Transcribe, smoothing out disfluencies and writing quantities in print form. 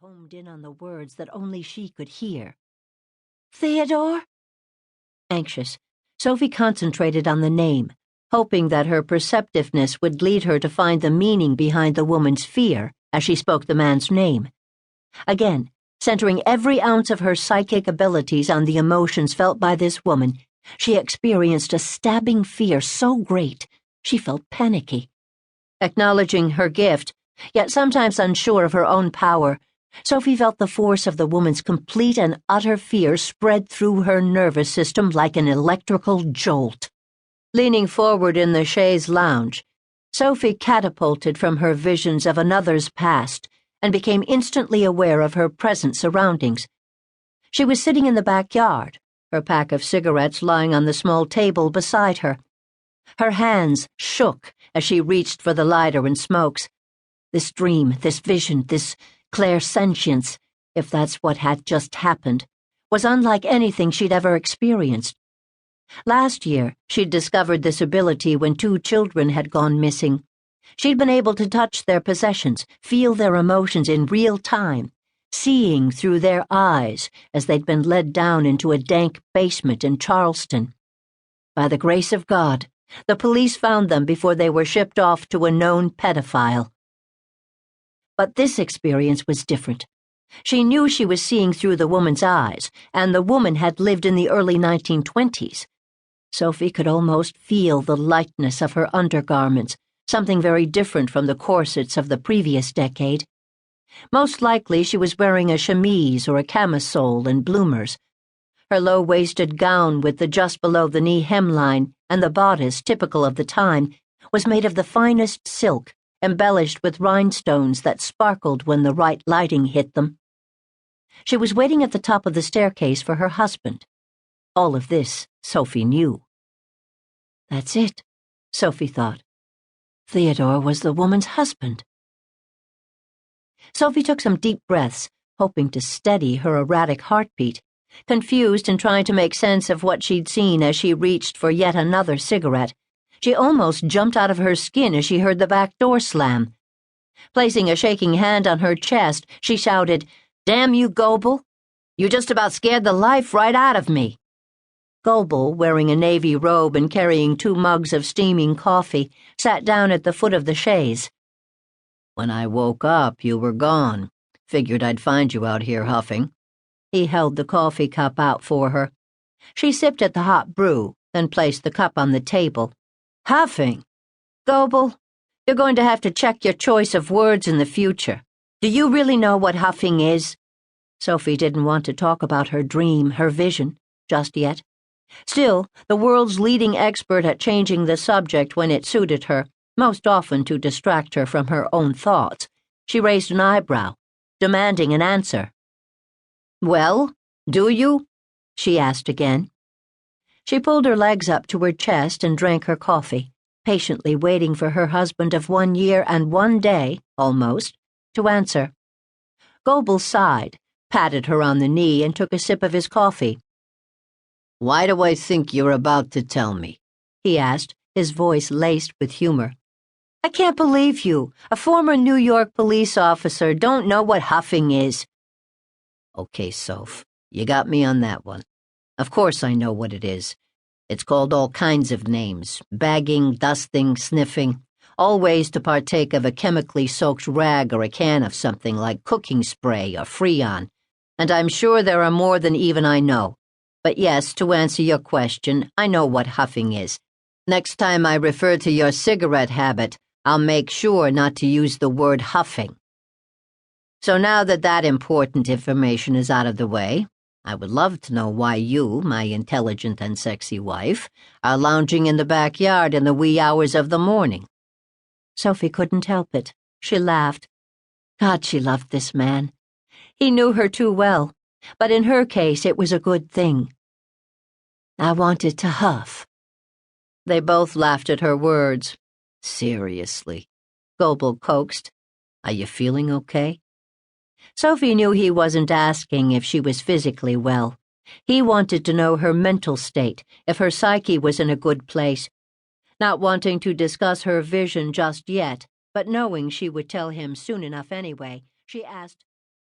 homed in on the words that only she could hear. Theodore? Anxious, Sophie concentrated on the name, hoping that her perceptiveness would lead her to find the meaning behind the woman's fear as she spoke the man's name. Again, centering every ounce of her psychic abilities on the emotions felt by this woman, she experienced a stabbing fear so great she felt panicky. Acknowledging her gift, yet sometimes unsure of her own power, Sophie felt the force of the woman's complete and utter fear spread through her nervous system like an electrical jolt. Leaning forward in the chaise lounge, Sophie catapulted from her visions of another's past and became instantly aware of her present surroundings. She was sitting in the backyard, her pack of cigarettes lying on the small table beside her. Her hands shook as she reached for the lighter and smokes. This dream, this vision, this clairsentience, if that's what had just happened, was unlike anything she'd ever experienced. Last year, she'd discovered this ability when 2 children had gone missing. She'd been able to touch their possessions, feel their emotions in real time, seeing through their eyes as they'd been led down into a dank basement in Charleston. By the grace of God, the police found them before they were shipped off to a known pedophile. But this experience was different. She knew she was seeing through the woman's eyes, and the woman had lived in the early 1920s. Sophie could almost feel the lightness of her undergarments, something very different from the corsets of the previous decade. Most likely she was wearing a chemise or a camisole and bloomers. Her low-waisted gown with the just-below-the-knee hemline and the bodice typical of the time was made of the finest silk, embellished with rhinestones that sparkled when the right lighting hit them. She was waiting at the top of the staircase for her husband. All of this Sophie knew. That's it, Sophie thought. Theodore was the woman's husband. Sophie took some deep breaths, hoping to steady her erratic heartbeat, confused and trying to make sense of what she'd seen as she reached for yet another cigarette. She almost jumped out of her skin as she heard the back door slam. Placing a shaking hand on her chest, she shouted, "Damn you, Goebel! You just about scared the life right out of me." Goebel, wearing a navy robe and carrying 2 mugs of steaming coffee, sat down at the foot of the chaise. "When I woke up, you were gone. Figured I'd find you out here huffing." He held the coffee cup out for her. She sipped at the hot brew, then placed the cup on the table. "Huffing? Goebel, you're going to have to check your choice of words in the future. Do you really know what huffing is?" Sophie didn't want to talk about her dream, her vision, just yet. Still, the world's leading expert at changing the subject when it suited her, most often to distract her from her own thoughts, she raised an eyebrow, demanding an answer. "Well, do you?" she asked again. She pulled her legs up to her chest and drank her coffee, patiently waiting for her husband of 1 year and 1 day, almost, to answer. Goebel sighed, patted her on the knee, and took a sip of his coffee. "Why do I think you're about to tell me?" he asked, his voice laced with humor. "I can't believe you, a former New York police officer, don't know what huffing is." "Okay, Soph, you got me on that one. Of course I know what it is. It's called all kinds of names, bagging, dusting, sniffing, all ways to partake of a chemically soaked rag or a can of something like cooking spray or Freon, and I'm sure there are more than even I know. But yes, to answer your question, I know what huffing is. Next time I refer to your cigarette habit, I'll make sure not to use the word huffing. So now that that important information is out of the way, I would love to know why you, my intelligent and sexy wife, are lounging in the backyard in the wee hours of the morning." Sophie couldn't help it. She laughed. God, she loved this man. He knew her too well, but in her case it was a good thing. "I wanted to huff." They both laughed at her words. "Seriously," Goebel coaxed. "Are you feeling okay?" Sophie knew he wasn't asking if she was physically well. He wanted to know her mental state, if her psyche was in a good place. Not wanting to discuss her vision just yet, but knowing she would tell him soon enough anyway, she asked,